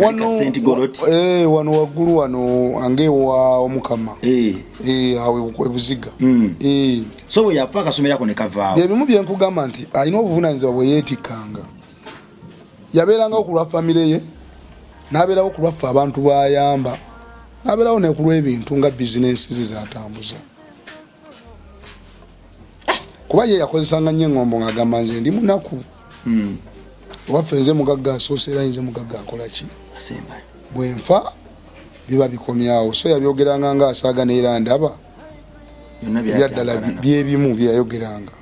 wano waggulu wano angeewa omukama awe ebuziga so bwe yafa akasomero ako ne kavaawo byebimu byenkugamba nti alina obuvunaanyizibwa bwe yeetikkanga yabeeranga okulwa famire ye n'abeerawo ku lwaffe abantu bayamba n'abeerawo ne ku lw'ebintu nga bizinensi ze zatambuza kuba ye yakozesanga nnyo eŋŋombo ng'agamba nze ndi munaku owaffe nze mugagga asoosera nze mugagga akola ki bwe nfa biba bikomyawo so yabyogeranga ng'asaaga neera ndaba ebyaddala byebimu byeyayogeranga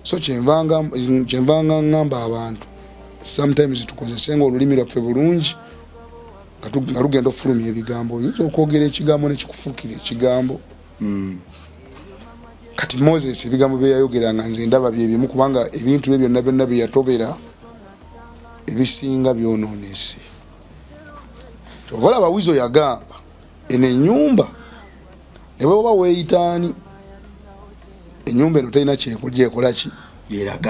so kyenvanga ŋŋamba abantu sometimes tukozesenga olulimi lwaffe bulungi nga lugenda ofulumya ebigambo oyinza okwogera ekigambo nekikufuukira ekigambo kati Moses ebigambo byeyayogeranga nze ndaba byebimu kubanga ebintu bye byonna byonna bye yatobera ebisinga byonoonese kyova olaba Wizo yagamba eno ennyumba ne bweba weeyitaani ennyumba eno talina gyekola ki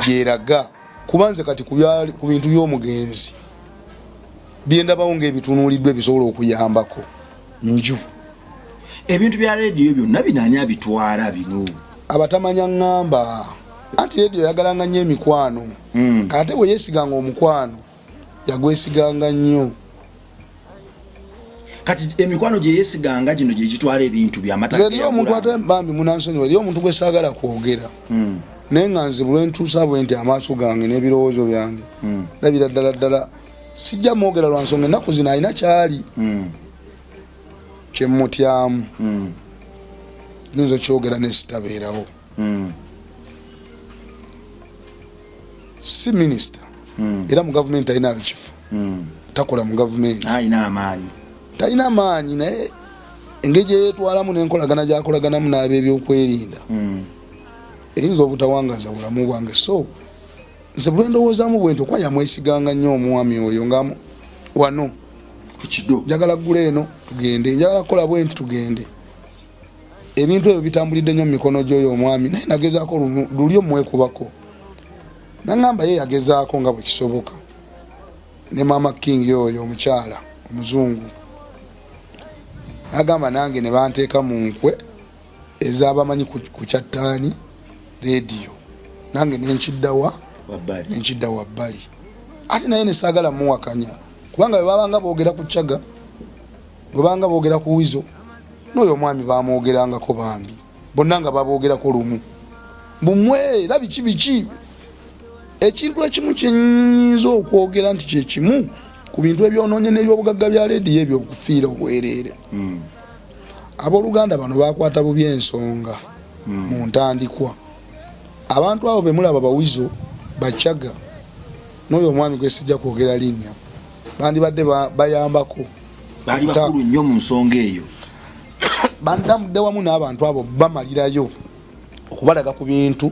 gyeraga kuba nze kati ku bintu by'omugenzi byendabawo ng'ebitunuuliddwa ebisobola okuyambako nju ebintu bya leediyo byonna binani abitwala bino abatamanya ŋŋamba anti leediyo yagalanga nnyo emikwano ate bwe yeesiganga omukwano yagwesiganga nnyo kati emikwano gye yeesiganga gino gye gitwala ebintu by'amataka eri omuntu ate bambi munansonyiwa eri omuntu gwe saagala kwogera naye nga nze bwe ntuusa bwe nti amaaso gange n'ebirowoozo byange ndabira ddala sijja mwogera lwa nsonga ennaku zino alina kyali kyemmutyamu nyinza okyogera nesitabeerawo si minisita era mu gavumenti alina abekifu takola mu gavumenti talina amaanyi naye engeri gyeyeetwalamu n'enkolagana gyakolaganamu n'ab'ebyokwerinda eyinza obutawangaza bulamu bwange so nze bwe ndowoozaamu bwe nti okuba yamwesiganga nnyo omwami oyo nga wano njagala ggula eno tugende njagala kukola bwe nti tugende ebintu ebyo bitambulidde nnyo mu mikono gy'oyo omwami naye nagezaako luli omwekubako naŋŋamba ye yagezaako nga bwe kisoboka ne Mama King oyo omukyala omuzungu nagamba nange ne banteeka mu nkwe ez'abamanyi ku kyattaani leediyo nange nenkiddawa wabbali ate naye nesaagala muwakanya kubanga bwe babanga boogera ku Kyaga bwe babanga boogera ku Wizo n'oyo omwami bamwogerangako bambi bonna nga baboogerako lumu bumwe era biki ekintu ekimu kyenyinza okwogera nti kyekimu ku ku bintu ebyonoonye n'ebyobugagga bya leediyo ebyo okufiira obwereere. Abooluganda bano bakwata bubi ensonga mu ntandikwa. Abantu abo be mulaba bawizo bacaga n'oyo omwami gwe sijja kwogera linnya bandibadde bayambako bali bakulu nnyo mu nsonga eyo. Bandamudde wamu n'abantu abo bamalirayo okubalaga ku bintu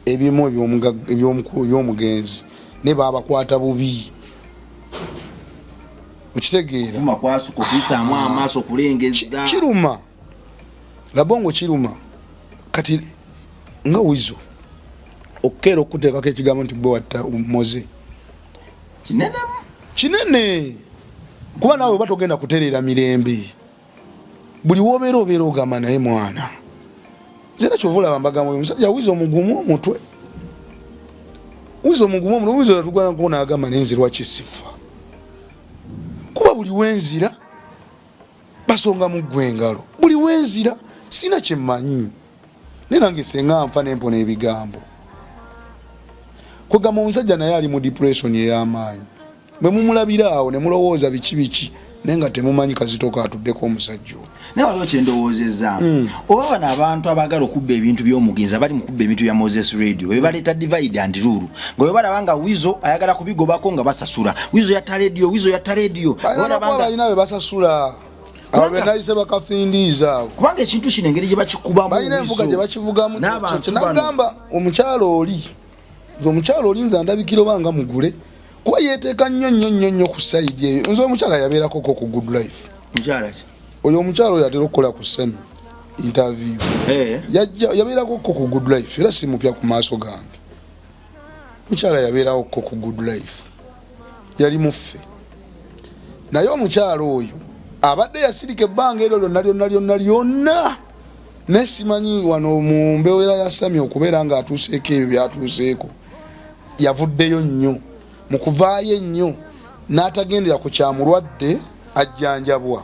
ebimu eby'omugenzi ne babakwata bubi. Okitegeera makwasuko kuyisaamu amaaso kulengeza kiruma labongo kiruma kati nga wizo okero okuteekako ekigambo nti gwe watta omumoze kinene kuba naawe oba togenda kutereera mirembe buli wobeera ogamba naye mwana zera kyovulaba mbagamba omusajja wizo omugumu omutwe wizo yatugwana nkona agamba nenzirwa kisifa kuba buli wenzira basonga mu gwengalo buli wenzira sina kyemmanyi nenange senga nfa nempona ebigambo kwegamba omusajja naye ali mu depression ey'amaanyi bwe mumulabira awo ne mulowooza biki naye nga temumanyi kazitoka atuddeko omusajja oyo. Naye waliwo kyendowoozezza oba bano abantu abaagala okubba ebintu by'omugenzi abali mu kubba ebintu bya Moses Radio be baleeta divide and rule nga balaba nga wizo ayagala kubigobako nga basasula wizo yatta radio balina be basasula abo benayise bakafindiiza abo kubanga ekintu kino engeri gye bakikubamu balina envuga gye bakivugamu nagamba omukyalo oli nze ndabikira obanga mugule kuba yeteeka nnyo ku sayidi eyo nze omukyala yabeerako ku Good Life oyo omukyalo yatera okukola ku semi interview yabeerako ku Good Life era si mupya ku maaso gange omukyala yabeerako ku Good Life yali muffe naye omukyalo oyo abadde yasirika ebbanga eryo lyonna nesimanyi wano mu mbeera ya Sami okubeera nga atuuseeko ebyo byatuuseeko yavuddeyo nnyo mu kuvaayo ennyo n'atagendera ku kyamulwadde ajjanjabwa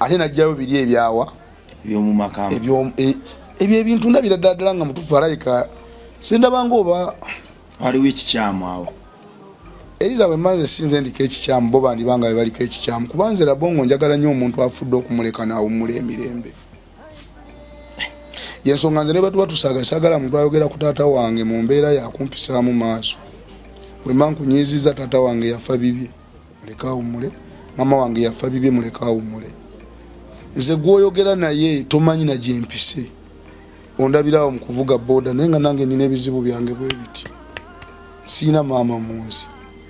ate najjayo biri ebyawa ebyo ebintu ndabira ddala nga mutufu alayika sindabanga oba waliwo ekikyamu awo Eiza bwe sinze ndika ekikyamu bo bandibanga baliko ekikyamu kubanze Labongo njagala nnyo omuntu afudde okumuleka n'awummula emirembe yensonga nze ne batuba tusaagasagala muntu ayogera ku taata wange mu mbeera yakumpisaamu maaso bwe mankunyiiziza taata wange yafa bibye muleka awummule mama wange yafa bibye muleka awummule nze gwoyogera naye tomanyi na gyempise ondabirawo mu kuvuga boda naye nga nange nina ebizibu byange bwe biti siina maama mu nsi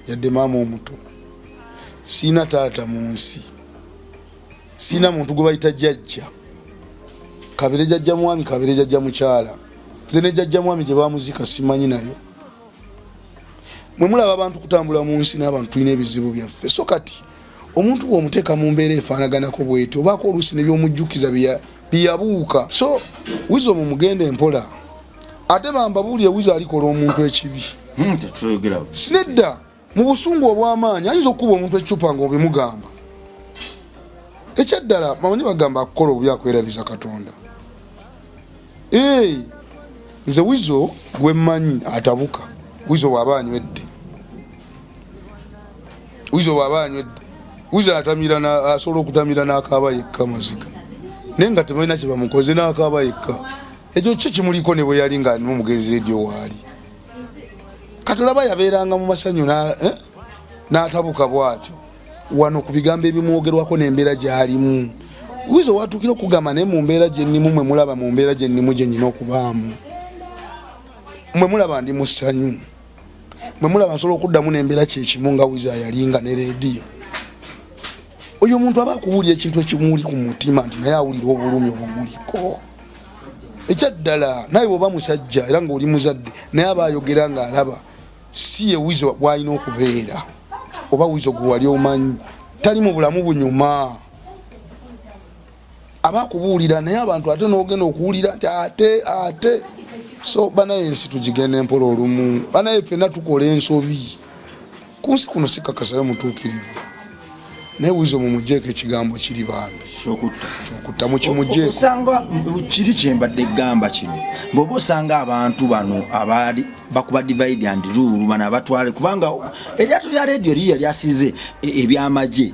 yadde maama omuto siina taata mu nsi siina muntu gwe bayita jjajja kabere jjajja mwami kabere jjajja mukyala nze ne jjajja mwami gye bamuzika simanyi nayo mwe mulaba abantu kutambula mu nsi n'abantu tulina ebizibu byaffe so kati omuntu bw'omuteeka mu mbeera efaanaganako bw'etyo obaako oluusi ne by'omujjukiza byeyabuuka so wizo mu mugenda empola ate bambabuulire wizo alikola omuntu ekibi sinedda mu busungu obw'amaanyi ayinza okukuba omuntu ecupa nga obimugamba ekyaddala bamanyi bagamba akukola obubi akwerabiza Katonda nze wizo gwe mmanyi atabuka wizo bw'aba anywedde wizo asobola okutamira n'akaaba yekka maziga naye nga tebalina kye bamukoze n'akaaba yekka ekyo kyo kimuliko ne bwe yali nga n'omugenzi edyo waali katolaba yabeeranga mu masanyu n'atabuka bw'atyo wano ku bigambo ebimwogerwako n'embeera gy'alimu wizo watuukira okugamba naye mu mbeera gye nnimu mwe mulaba mu mbeera gye nnimu gye nnina okubaamu mwe mulaba ndi mu ssanyu mwe mulaba nsobola okuddamu n'embeera kyekimu nga wizo yalinga ne leediyo oyo omuntu aba akuwulira ekintu ekimuli ku mutima nti naye awulira obulumi obumuliko ekyaddala naye bw'oba musajja era ng'oli muzadde naye aba ayogera ng'alaba si ye wizo bw'alina okubeera oba wizo gwe wali omanyi tali mu bulamu bunyuma aba akubuulira naye abantu ate n'ogenda okuwulira nti ate so banaye ensi tugigenda empola olumu banaye ffenna tukola ensobi ku nsi kuno sikakasayo mutuukirivu naye wizo mumujeeko ekigambo kiri bambi kyokutta mukimujeeko osanga kiri kyembadde gamba kino bw'oba osanga abantu bano abaali bakuba divide and rule bana abatwale kubanga eryato lya radio liya lyasize ebyamaje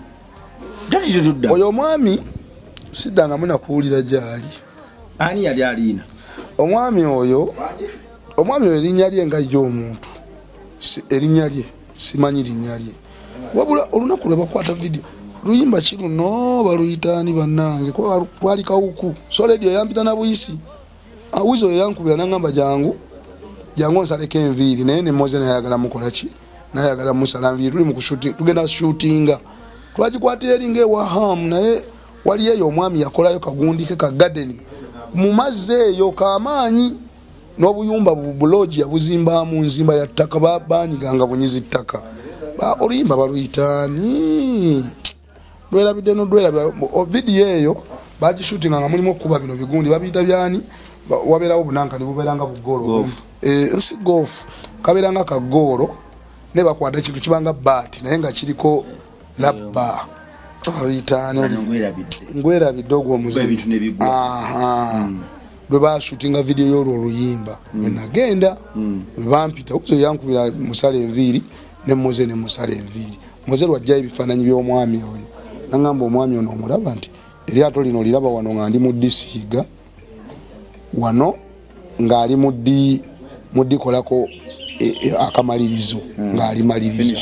dalitudda oyo mwami sidanga muna kuwulira gyali ani yali alina omwami oyo erinnya lye nga y'omuntu erinnya lye simanyi linnya lye wabula olunaku lwe bakwata video luyimba kiruno baluyitaani bannange kwali kawuku so radio yampita na buyisi awizo yankubira nangamba jangu nsaleko enviiri naye nemoze nayagala mukola ki nayagala musala nviiri tuli mukushuti tugenda shootinga twagikwatira eri ng'ewahamu naye wali eyo omwami yakolayo kagundike ka garden mu mazzi eyo kamaanyi n'obuyumba bulogi yabuzimbamu nzimba ya ttaka babaniganga bunyizi ttaka oluyimba baluyitaani lwerabidde nodwerabira vidiyo eyo bagishutinga nga mulimu okukuba bino bigundi babiyita byani wabeerawo bunankani bubeeranga bugoolo nsi goofu kabeeranga kagoolo ne bakwata ekintu kibanga baati naye nga kiriko labba baluyitaani ngwerabidde ogwo omuzanyo lwe bashutinga vidiyo y'olwo oluyimba lwe nagenda lwe bampita uzo yankubira musala enviiri ne moze ne musala enviiri moze lwajjayo ebifaananyi by'omwami oyo nangamba omwami ono omulaba nti eryato lino liraba wano nga ndi muddisiiga wano ng'ali muddikolako akamalirizo ng'ali maliriza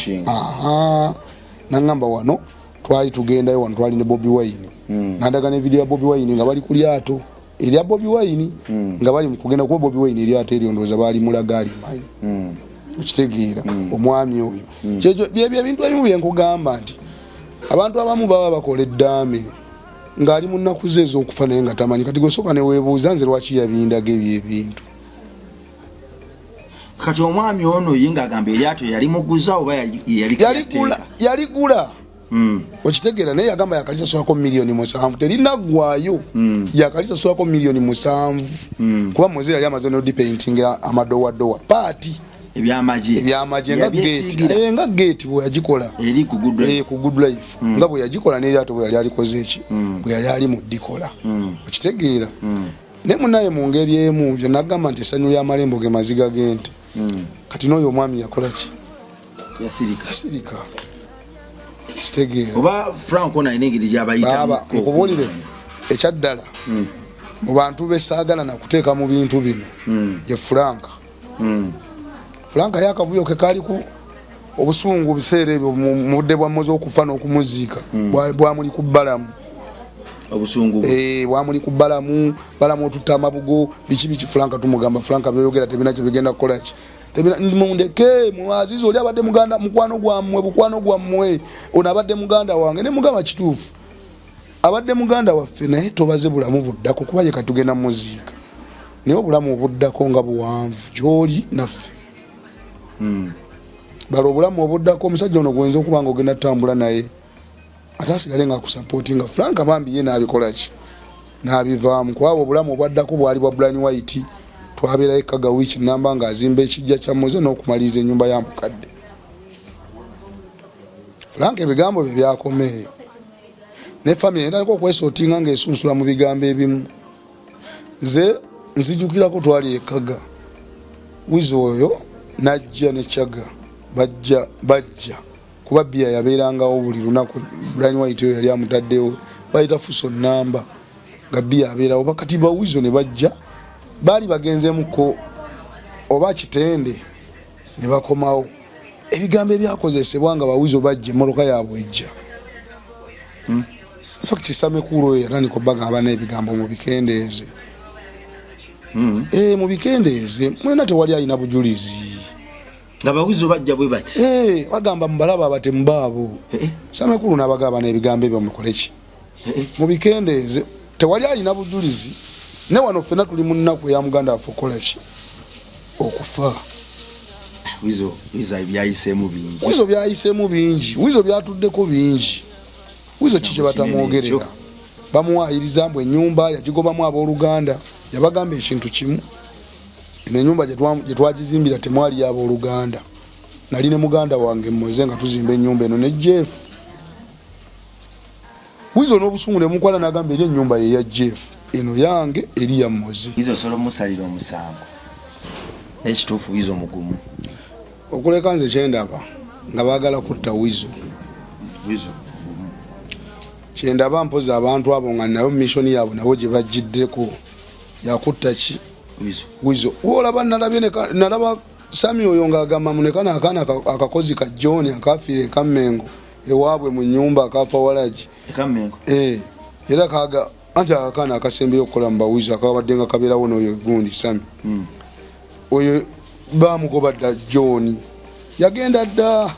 nangamba wano twali tugendayo wano twali ne Bobi Wine nandaga ne video ya Bobi Wine nga bali ku lyato erya Bobi Wine nga bali mukugenda kuba Bobi Wine eryato eryo ndowooza baali mulagali manyi ukitegeera omwami oyo kyekyo byebyo ebintu ebimu byenkugamba nti abantu abamu baba bakola eddaame ng'ali mu nnaku ze ez'okufa naye nga tamanyi kati gosooka ne weebuuza nze lwaki yabindaga ebyo ebintu kati omwami ono yinga agamba eryato yali muguza oba yaligula okitegeera naye yagamba yakalisasulako milioni 7 terinaggwayo yakalisasulako milioni 7 kuba moze yali amaze nodipaintinga amadowadowa paati ebyamaje nga gate bwe yagikola eri ku good life nga bwe yagikola n'eryato bwe yali alikoze eki bwe yali ali mu ddikola okitegeera ne munaye mu ngeri emu nze nagamba nti essanyu ly'amalembo ge maziga gente kati n'oyo omwami yakola ki yasirika kitegeera oba Franco na engeri gy'abayitamu nkubulire ekyaddala mu bantu besaagala nakuteeka mu bintu bino ye Franka yakavuyo ke kali ku obusungu biseere ebyo mu budde bwa mmozi okufa n'okumuziika bwamuli ku bbalamu obusungu bwamuli ku bbalamu otutta amabugo biki Franka tumugamba Franka byogera tebina kye bigenda kukola ki tebina mundeke muazizi oli abadde muganda mukwano gwammwe ono abadde muganda wange ne mugamba kituufu abadde muganda waffe naye tobaze bulamu buddako kuba ye katugenda muziika naye obulamu obuddako nga buwanvu gy'oli naffe balo obulamu obuddako omusajja ono gwenza okuba nga ogenda tutambula naye ate asigale nga akusapootinga Franka bambi ye n'abikola ki n'abivaamu kuba obulamu obwaddako bwali bwa Brian White twabeerayo ekaga wiiki namba ng'azimba ekijja kya Moze n'okumaliriza ennyumba ya mukadde Franka ebigambo bye byakomeeyo ne family endaleko okwesootinga ng'esunsula mu bigambo ebimu ze nzijukirako twali ekaga wizo oyo najja ne Kyaga bajja kuba bia yabeerangawo buli lunaku Brian White oyo yali amutaddewo bayita fuso namba nga bia abeerawo bakati bawizo ne bajja baali bagenzeemuko oba kitende ne bakomawo ebigambo ebyakozesebwa nga bawizo bajja emmoloka yaabwe ejja fakiti Samekulu oyo yatandika obbagamba n'ebigambo mu bikendeeze mu bikendeeze mwena tewali alina bujulizi nga bawizo bajja bwe bati bagamba mubalaba abatemu baabo Samekulu n'abagamba n'ebigambo ebyo mukole ki mu bikendeeze tewali alina bujulizi ne wano ffenna tuli mu nnaku eya muganda waffe okola ki okufa wizo byayiseemu bingi wizo byatuddeko bingi wizo kikye batamwogerera bamuwaayiriza mbu ennyumba yagigobamu abooluganda yabagamba ekintu kimu eno ennyumba gye twagizimbira temwali abooluganda nali ne muganda wange Moze nga tuzimba ennyumba eno ne Jeff wizo n'obusungu ne mukwala n'agamba eri ennyumba ye ya Jeff eno yange eri ya Moze wizo solo musalira omusango n'ekituufu Wizo mugumu. Okuleka nze kyendaba nga baagala kutta Wizo. Kyendaba mpoza abantu abo nga nayo mission yaabwe nabo gye bagiddeko yakutta ki Wizo. Olaba nalaba Sami oyo ng'agamba munekana akaana akakozi ka John akafiire Kamengo ewaabwe mu nnyumba akafa walagi. Kamengo. Era kaga anti akaana akasembeyo okukola mu Wizo akabadde nga kabeerawo n'oyo gundi Sami. Oyo baamugoba dda John yagenda dda.